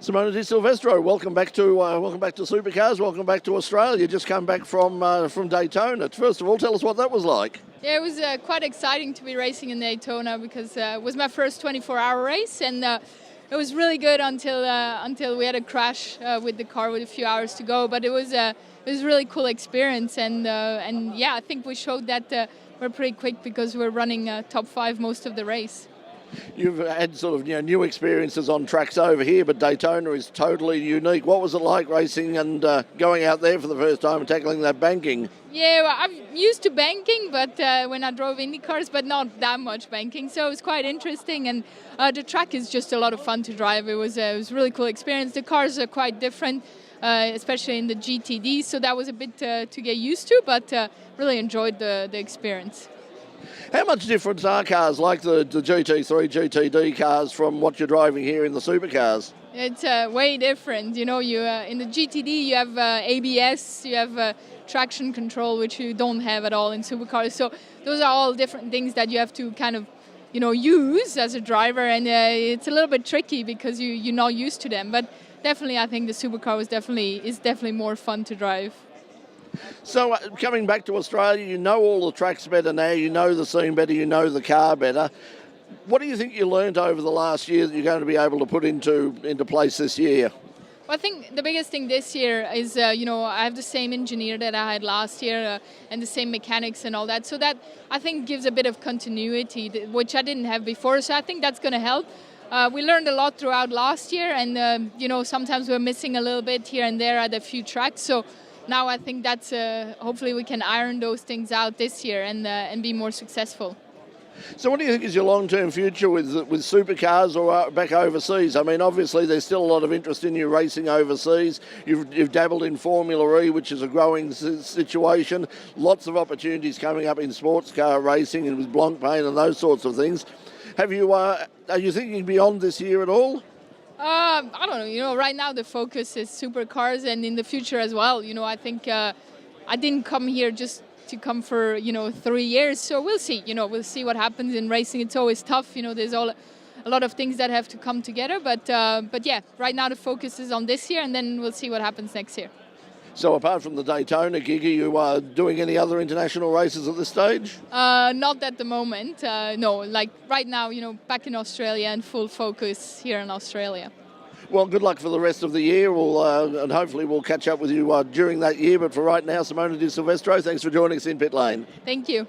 Simona DeSilvestro, welcome back to Supercars. Welcome back to Australia. You just come back from Daytona. First of all, tell us what that was like. Yeah, it was quite exciting to be racing in Daytona because it was my first 24-hour race, and it was really good until we had a crash with the car with a few hours to go. But it was a really cool experience, and yeah, I think we showed that we're pretty quick because we're running top 5 most of the race. You've had sort of new experiences on tracks over here, but Daytona is totally unique. What was it like racing and going out there for the first time and tackling that banking? Yeah, well, I'm used to banking, but when I drove IndyCars, but not that much banking, so it was quite interesting. And the track is just a lot of fun to drive. It was a really cool experience. The cars are quite different, especially in the GTD, so that was a bit to get used to, but really enjoyed the experience. How much difference are cars like the GT3, GTD cars from what you're driving here in the supercars? It's way different. You know, in the GTD you have ABS, you have traction control, which you don't have at all in supercars. So those are all different things that you have to kind of, use as a driver, and it's a little bit tricky because you're not used to them. But definitely, I think the supercar is definitely more fun to drive. So coming back to Australia, you know all the tracks better now, you know the scene better, you know the car better. What do you think you learned over the last year that you're going to be able to put into place this year? Well, I think the biggest thing this year is, I have the same engineer that I had last year and the same mechanics and all that. So that, I think, gives a bit of continuity, which I didn't have before. So I think that's going to help. We learned a lot throughout last year, and, sometimes we're missing a little bit here and there at a few tracks. So now I think that's hopefully we can iron those things out this year and be more successful. So what do you think is your long-term future with supercars or back overseas? I mean, obviously there's still a lot of interest in you racing overseas. You've dabbled in Formula E, which is a growing situation. Lots of opportunities coming up in sports car racing and with Blancpain and those sorts of things. Are you thinking beyond this year at all? I don't know. Right now the focus is supercars, and in the future as well. I think I didn't come here just to come for 3 years. So we'll see. We'll see what happens in racing. It's always tough. There's a lot of things that have to come together. But yeah, right now the focus is on this year, and then we'll see what happens next year. So apart from the Daytona gig, are you doing any other international races at this stage? Not at the moment. No, like right now, back in Australia and full focus here in Australia. Well, good luck for the rest of the year, and hopefully we'll catch up with you during that year. But for right now, Simona DeSilvestro, thanks for joining us in pit lane. Thank you.